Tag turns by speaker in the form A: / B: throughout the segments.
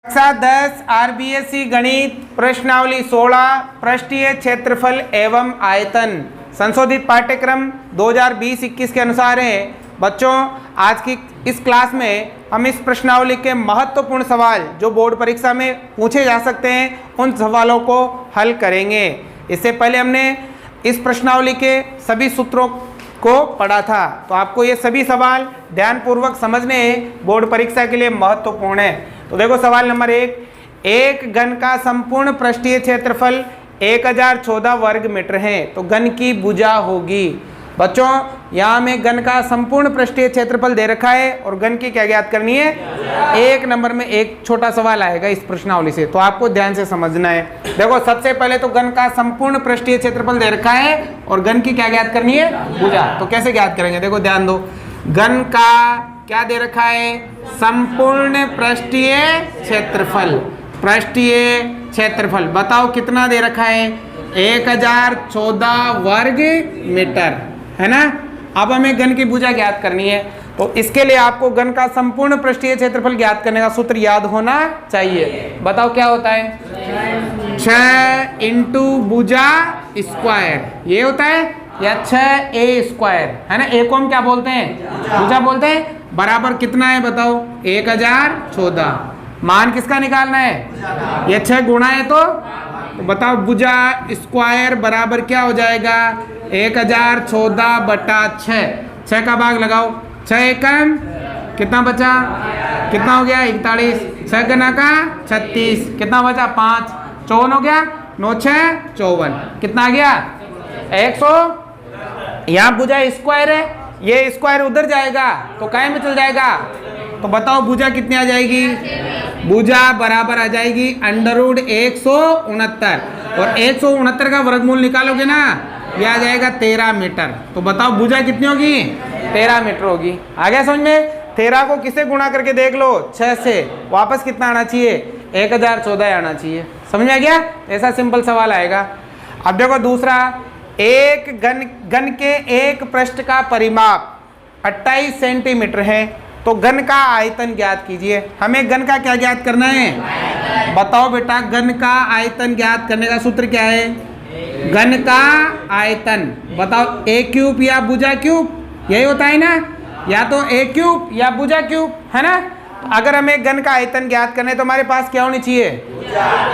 A: कक्षा 10 आरबीएसई गणित प्रश्नावली 16 पृष्ठीय क्षेत्रफल एवं आयतन संशोधित पाठ्यक्रम 2020-21 के अनुसार है। बच्चों, आज की इस क्लास में हम इस प्रश्नावली के महत्वपूर्ण सवाल जो बोर्ड परीक्षा में पूछे जा सकते हैं उन सवालों को हल करेंगे। इससे पहले हमने इस प्रश्नावली के सभी सूत्रों को पढ़ा था, तो आपको ये सभी सवाल ध्यानपूर्वक समझने बोर्ड परीक्षा के लिए महत्वपूर्ण है। तो देखो सवाल नंबर 1, एक घन का संपूर्ण पृष्ठीय क्षेत्रफल 1014 वर्ग मीटर है, तो घन की भुजा होगी। बच्चों, यहाँ हमें घन का संपूर्ण पृष्ठीय क्षेत्रफल दे रखा है और घन की क्या ज्ञात करनी है। एक नंबर में एक छोटा सवाल आएगा इस प्रश्नावली से, तो आपको ध्यान से समझना है। देखो, सबसे पहले तो घन का संपूर्ण पृष्ठीय क्षेत्रफल दे रखा है और घन की क्या ज्ञात करनी है, भुजा। तो कैसे ज्ञात करेंगे, देखो ध्यान दो। घन का क्या दे रखा है, संपूर्ण पृष्ठीय क्षेत्रफल। पृष्ठीय क्षेत्रफल बताओ कितना दे रखा है, 1014 वर्ग मीटर, है ना। अब हमें घन की भुजा ज्ञात करनी है, तो इसके लिए आपको घन का संपूर्ण पृष्ठीय क्षेत्रफल ज्ञात करने का सूत्र याद होना चाहिए। बताओ क्या होता है, 6 इंटू भुजा स्क्वायर, ये होता है, या 6a स्क्वायर, है ना। ए को हम क्या बोलते हैं, भुजा बोलते हैं। बराबर कितना है बताओ, 1014। मान किसका निकालना है, ये 6 गुणा है, तो बताओ भुजा स्क्वायर बराबर क्या हो जाएगा, 1014 बटा 6। 6 का भाग लगाओ, 6 एकम कितना बचा, कितना हो गया 41, 6 गुना का 36, कितना बचा 5, 54 हो गया, 9 6 54, कितना आ गया 100। यहाँ भुजा स्क्वायर है, ये स्क्वायर उधर जाएगा तो काय में चल जाएगा। तो बताओ भुजा कितनी आ जाएगी, भुजा बराबर आ जाएगी अंडरवुड 169, और 169 का वर्गमूल निकालोगे ना, ये आ जाएगा 13 मीटर। तो बताओ भुजा कितनी होगी, 13 मीटर होगी। आ गया समझ में। 13 को किसे गुणा करके देख लो, 6 से, वापस कितना आना चाहिए, 1014 आना चाहिए। समझ में आ गया, ऐसा सिंपल सवाल आएगा। अब देखो दूसरा, एक घन के एक पृष्ठ का परिमाप 28 सेंटीमीटर है, तो घन का आयतन ज्ञात कीजिए। हमें घन का क्या ज्ञात करना है, बताओ बेटा। घन का आयतन ज्ञात करने का सूत्र क्या है, घन का आयतन बताओ, a क्यूब या भुजा क्यूब, यही होता है ना, या तो a क्यूब या भुजा क्यूब, है ना। तो अगर हमें घन का आयतन ज्ञात करना है तो हमारे पास क्या होनी चाहिए,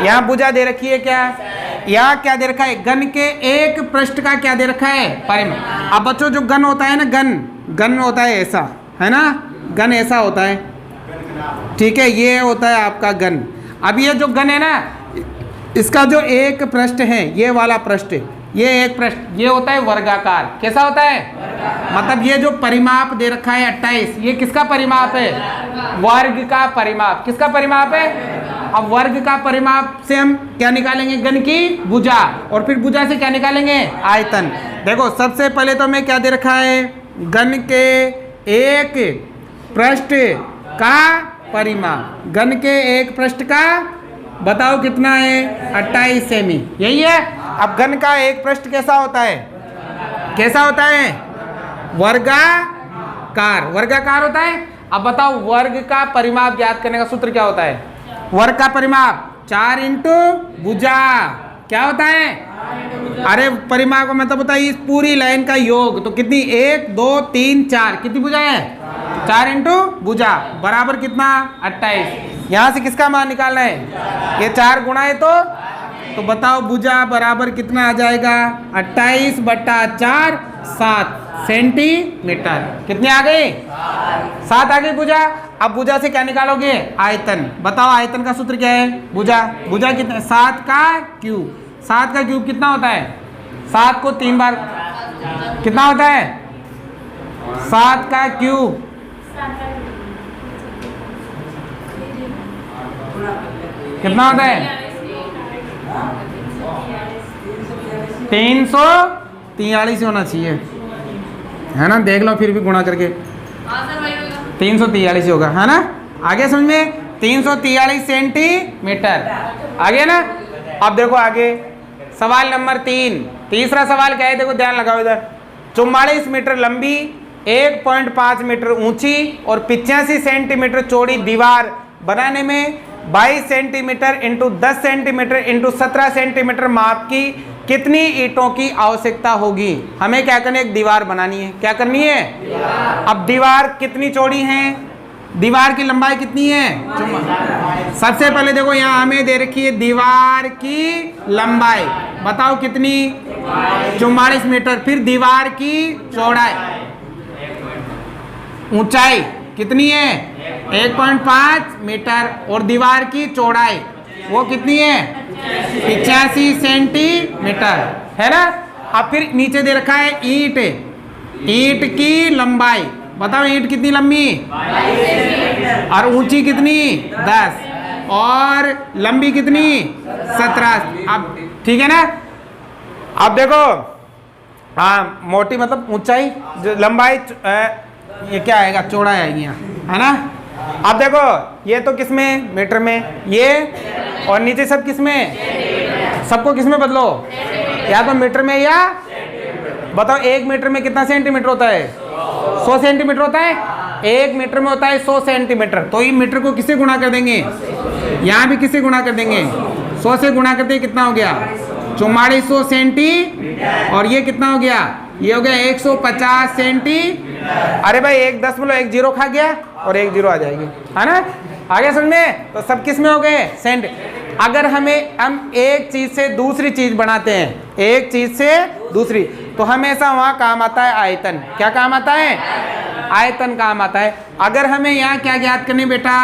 A: यहाँ भुजा दे रखी है, क्या यहाँ क्या दे रखा है, घन के एक पृष्ठ का क्या दे रखा है, परिमाप। अब बच्चों, जो घन होता है ना, घन होता है ऐसा, है ना, घन ऐसा होता है, ठीक है, ये होता है आपका घन। अब ये जो घन है ना, इसका जो एक पृष्ठ है, ये वाला पृष्ठ, ये एक पृष्ठ, ये होता है वर्गाकार। कैसा होता है, मतलब ये जो परिमाप दे रखा है 28, ये किसका परिमाप है, वर्ग का परिमाप। किसका परिमाप है, अब वर्ग का परिमाप से हम क्या निकालेंगे, घन की भुजा, और फिर भुजा से क्या निकालेंगे, आयतन। देखो सबसे पहले तो हमें क्या दे रखा है, घन के एक पृष्ठ का परिमाप। घन के एक पृष्ठ का बताओ कितना है, 28 सेमी, यही है। अब घन का एक पृष्ठ कैसा होता है, कैसा होता है, वर्गाकार, वर्गाकार होता है। अब बताओ वर्ग का परिमाप ज्ञात करने का सूत्र क्या होता है, वर्ग का परिमाप 4 इंटू भुजा, क्या होता है, अरे परिमाप को मतलब होता है इस पूरी लाइन का योग। तो कितनी, 1 2 3 4, कितनी भुजा है, 4 इंटू भुजा बराबर कितना 28। यहाँ से किसका मान निकालना है, ये 4 गुणा है, तो बताओ भुजा बराबर कितना आ जाएगा, 28 बटा 4 7 सेंटीमीटर। कितनी आ गई, 7 आ गई भुजा। अब भुजा से क्या निकालोगे, आयतन। बताओ आयतन का सूत्र क्या है, भुजा, भुजा कितना, 7 का क्यूब। 7 का क्यूब कितना होता है, 7 को 3 बार कितना होता है, 7 का क्यूब कितना होता है, 343 होना चाहिए, है ना। देख लो फिर भी गुणा करके, 343 होगा, है ना। आगे समझ में, 343 सेंटीमीटर, आगे ना। अब देखो आगे सवाल नंबर 3, तीसरा सवाल क्या है, देखो ध्यान लगाओ इधर। 44 मीटर लंबी, 1.5 मीटर ऊंची और 85 सेंटीमीटर चौड़ी दीवार बनाने में 22 centimetre into 10 centimetre into 17 centimetre माप की कितनी ईंटों की आवश्यकता होगी। हमें क्या करना है, एक दीवार बनानी है। क्या करनी है, अब दीवार कितनी चौड़ी है, दीवार की लंबाई कितनी है। सबसे पहले देखो यहाँ हमें दे रखी है दीवार की लंबाई, बताओ कितनी, 44 मीटर। फिर दीवार की चौड़ाई, ऊंचाई कितनी है, 1.5 मीटर। और दीवार की चौड़ाई वो कितनी है, 85 सेंटीमीटर, है ना। अब फिर नीचे दे रखा है ईंट, ईंट की लंबाई, बताओ ईंट कितनी लंबी, और ऊंची कितनी, 10, और लंबी कितनी, 17। अब ठीक है ना। अब देखो हाँ, मोटी मतलब ऊंचाई, जो लंबाई ये क्या आएगा, चौड़ाई आएगी यहाँ, है ना। अब देखो ये तो किसमें, मीटर में, ये और नीचे सब किसमें, सबको किसमें बदलो, या तो मीटर में या, बताओ 1 मीटर में कितना सेंटीमीटर होता है, 100 सेंटीमीटर होता है। 1 मीटर में होता है 100 सेंटीमीटर। तो ये मीटर को किससे गुणा कर देंगे, यहाँ भी किससे गुणा कर देंगे, 100 से गुणा करते कितना हो गया, 4400 सेंटी, और ये कितना हो गया, ये हो गया 150 सेंटी। अरे भाई 1.1 जीरो खा गया और 1 जीरो आ जाएगी, है ना। आगे समझ में, तो सब किस में हो गए, सेंट। अगर हम एक चीज से दूसरी चीज बनाते हैं, एक चीज से दूसरी, तो हमेशा वहां काम आता है आयतन। क्या काम आता है, आयतन काम आता है। अगर हमें यहाँ क्या ज्ञात करनी बेटा,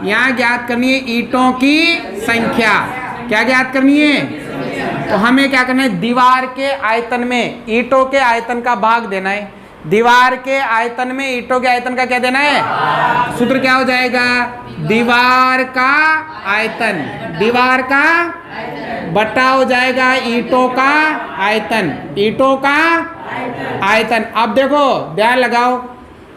A: यहाँ ज्ञात करनी है ईंटों की संख्या। क्या ज्ञात करनी है, तो हमें क्या करना है, दीवार के आयतन में ईंटों के आयतन का भाग देना है। दीवार के आयतन में ईंटों के आयतन का क्या देना है, सूत्र क्या हो जाएगा, दीवार का आयतन, दीवार का बटा हो जाएगा ईंटों का आयतन, ईंटों का आयतन। अब देखो ध्यान लगाओ,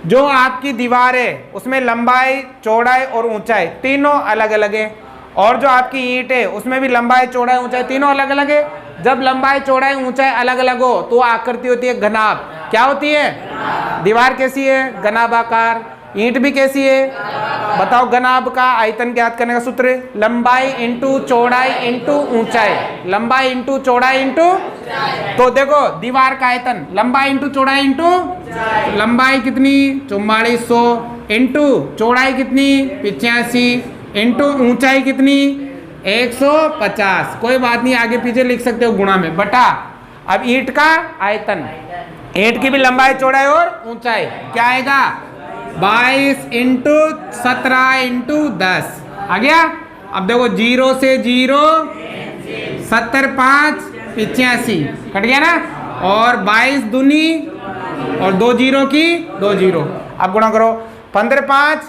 A: जो आपकी दीवार है उसमें लंबाई, चौड़ाई और ऊंचाई तीनों अलग अलग है, और जो आपकी ईंट है उसमें भी लंबाई, चौड़ाई, ऊंचाई तीनों अलग अलग है। जब लंबाई, चौड़ाई, ऊंचाई अलग अलग हो तो आकृति होती है घनाभ। क्या होती है, दीवार कैसी है, घनाभाकार। ईंट भी कैसी है, बताओ, घनाभ का आयतन ज्ञात करने का सूत्र, लंबाई इंटू चौड़ाई इंटू ऊंचाई, लंबाई इंटू चौड़ाई इंटू। तो देखो दीवार का आयतन, लंबाई इंटू चौड़ाई इंटू, लंबाई कितनी 4400 इंटू चौड़ाई कितनी 85 इंटू ऊंचाई कितनी 150। कोई बात नहीं, आगे पीछे लिख सकते हो गुणा में, बटा। अब ईंट का आयतन, ईंट की भी लंबाई, चौड़ाई और ऊंचाई क्या आएगा, 22 इंटू 17 इंटू 10 आ गया। अब देखो 0 से 0, 70 5 85 कट गया ना, और 22 दूनी और 2 जीरो की 2 जीरो। अब गुणा करो, 15 5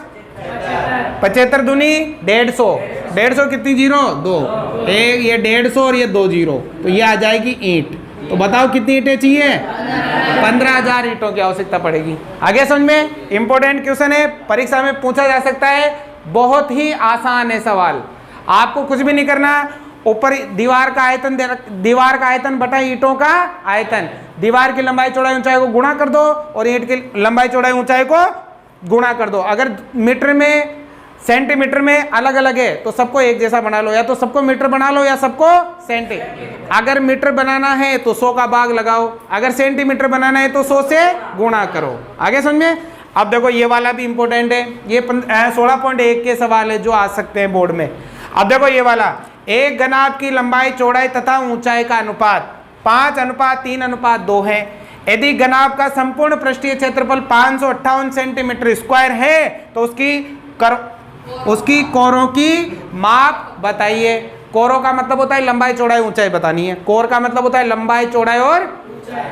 A: 75 दूनी 150, 150 कितनी जीरो, 2, एक ये 150 और ये 2 जीरो, तो ये आ जाएगी ईंट। तो बताओ कितनी ईंटें चाहिए, 15,000 ईंटों की आवश्यकता पड़ेगी। आगे समझ में, इंपॉर्टेंट क्वेश्चन है, परीक्षा में पूछा जा सकता है, बहुत ही आसान है सवाल। आपको कुछ भी नहीं करना, ऊपर दीवार का आयतन दीवार का आयतन बटा ईंटों का आयतन, दीवार की लंबाई, चौड़ाई, ऊंचाई को गुणा कर दो और ईंट की लंबाई, चौड़ाई, ऊंचाई को गुणा कर दो। अगर मीटर में, सेंटीमीटर में अलग अलग है तो सबको एक जैसा बना लो, या तो सबको मीटर बना लो या सबको सेंटी। अगर मीटर बनाना है तो 100 का भाग लगाओ, अगर सेंटीमीटर बनाना है तो 100 से गुणा करो। आगे समझ में। अब देखो ये वाला भी इंपॉर्टेंट है, ये 16.1 के सवाल है जो आ सकते हैं बोर्ड में। अब देखो ये वाला, एक घनाभ की लंबाई, चौड़ाई तथा ऊंचाई का अनुपात 5:3:2 है। यदि घनाभ का संपूर्ण पृष्ठीय क्षेत्रफल 558 सेंटीमीटर स्क्वायर है तो उसकी कोरों की माप बताइए। कोरों का मतलब होता है लंबाई, चौड़ाई, ऊंचाई बतानी है। कोर का मतलब होता है लंबाई, चौड़ाई और।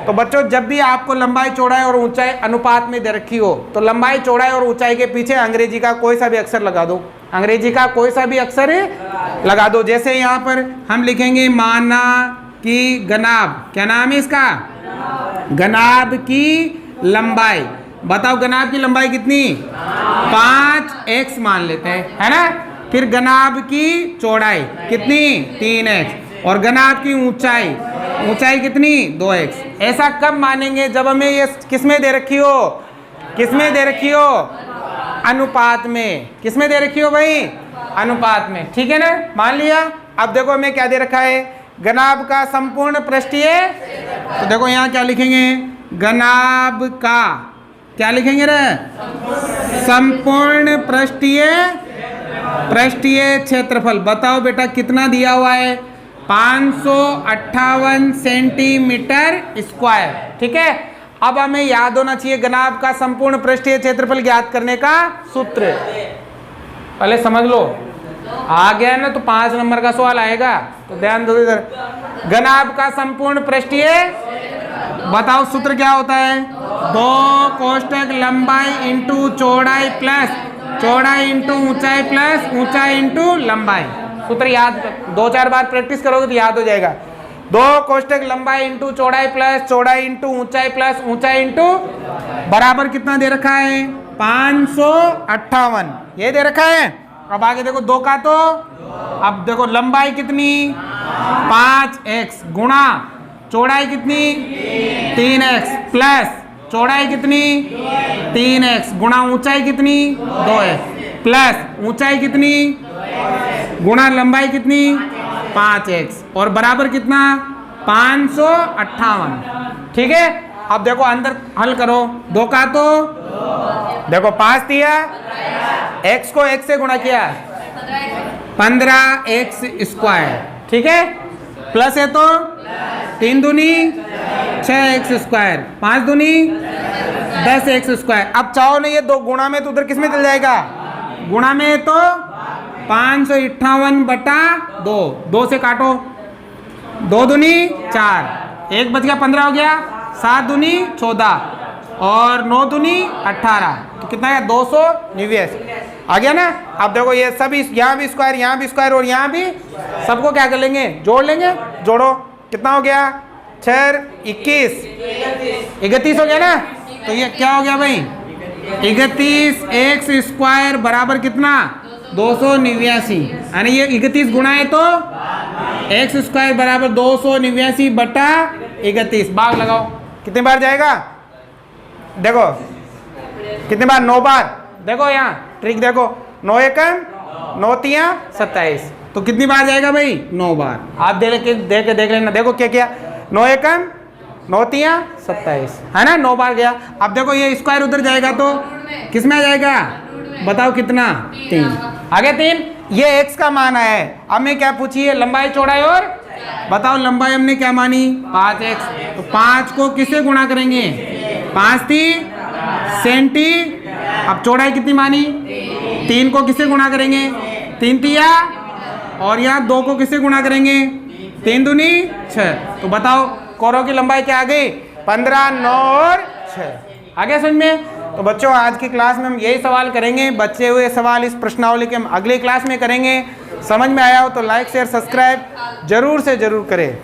A: तो बच्चों जब भी आपको लंबाई, चौड़ाई और ऊंचाई अनुपात में दे रखी हो तो लंबाई, चौड़ाई और ऊंचाई के पीछे अंग्रेजी का कोई सा भी अक्षर लगा दो, अंग्रेजी का कोई सा भी अक्षर लगा दो। जैसे यहाँ पर हम लिखेंगे माना कि घनाभ, क्या नाम है इसका, घनाभ की लंबाई। बताओ घनाभ की लंबाई कितनी, 5x मान लेते हैं, है ना। फिर घनाभ की चौड़ाई कितनी, 3x, और घनाभ की ऊंचाई, ऊंचाई कितनी, 2x। ऐसा कब मानेंगे, जब हमें ये किसमें दे रखी हो, किसमें दे रखी हो, अनुपात में। किसमें दे रखी हो भाई, अनुपात में, ठीक है ना, मान लिया। अब देखो हमें क्या दे रखा है, घनाभ का संपूर्ण पृष्ठीय, तो देखो यहाँ क्या लिखेंगे, घनाभ का क्या लिखेंगे रे, संपूर्ण पृष्ठीय क्षेत्रफल। बताओ बेटा कितना दिया हुआ है, 558 सेंटीमीटर स्क्वायर, ठीक है। अब हमें याद होना चाहिए घनाभ का संपूर्ण पृष्ठीय क्षेत्रफल ज्ञात करने का सूत्र, पहले समझ लो। आ गया ना तो 5 नंबर का सवाल आएगा, तो ध्यान दो इधर। घनाभ का संपूर्ण पृष्ठीय, बताओ सूत्र क्या होता है, 2 कोष्ठक लंबाई इंटू चौड़ाई प्लस चौड़ाई इंटू ऊंचाई प्लस ऊंचाई इंटू लंबाई। सूत्र याद, 2-4 बार प्रैक्टिस करोगे तो याद हो जाएगा। 2 कोष्ठक लंबाई इंटू चौड़ाई प्लस चौड़ाई इंटू ऊंचाई प्लस ऊंचाई इंटू बराबर कितना दे रखा है, 558, ये दे रखा है। अब आगे देखो 2 का, तो अब देखो लंबाई कितनी 5x गुणा चौड़ाई कितनी 3x प्लस चौड़ाई कितनी 3x गुणा ऊंचाई कितनी 2x प्लस ऊंचाई कितनी गुणा लंबाई कितनी 5x और बराबर कितना 558, ठीक है। अब देखो अंदर हल करो, 2 का, तो देखो 5 दिया, x को x से गुणा किया 15x स्क्वायर, ठीक है, प्लस है तो 3 दूनी 6x स्क्वायर, 5 दूनी 10x स्क्वायर। अब चाहो नहीं, ये 2 गुणा में तो उधर किस में चल जाएगा, गुणा में तो 558 बटा 2, 2 से काटो, 2 दूनी 4, 1 बच गया 15 हो गया, 7 दूनी 14 और 9 दूनी 18, तो कितना है 289 आ गया ना। अब देखो ये सभी यहाँ भी स्क्वायर और यहाँ भी, सबको क्या कर लेंगे, जोड़ लेंगे, जोड़ो कितना हो गया 6 21 31 हो गया ना। तो ये क्या हो गया भाई 31x स्क्वायर बराबर कितना 289, यानी ये 31 गुणा है तो x स्क्वायर बराबर 289 बटा 31। भाग लगाओ, कितने बार जाएगा, देखो कितने बार, 9 बार। देखो यहाँ ट्रिक देखो, 9 एकम 9 तिया 27, तो कितनी बार जाएगा भाई 9 बार। आप देख लेना, देखो क्या क्या, 9 एकम 9 तिया 27 है ना, 9 बार गया। अब देखो ये स्क्वायर उधर जाएगा तो किस में आ जाएगा, बताओ कितना 3, आगे 3। ये x का मान है। अब मैं क्या पूछी है, लंबाई चौड़ाई और बताओ, लंबाई हमने क्या मानी 5x, तो 5 को किससे गुणा करेंगे 5 थी सेंटी, अब चौड़ाई कितनी मानी 3 को किससे गुणा करेंगे 3 तिया, और यहाँ 2 को किससे गुणा करेंगे 3 दूनी 6, तो बताओ कोरों की लंबाई क्या आ गई 15, 9 और 6। आगे समझ में। तो बच्चों आज की क्लास में हम यही सवाल करेंगे, बचे हुए सवाल इस प्रश्नावली के हम अगली क्लास में करेंगे। समझ में आया हो तो लाइक शेयर सब्सक्राइब जरूर से जरूर करें।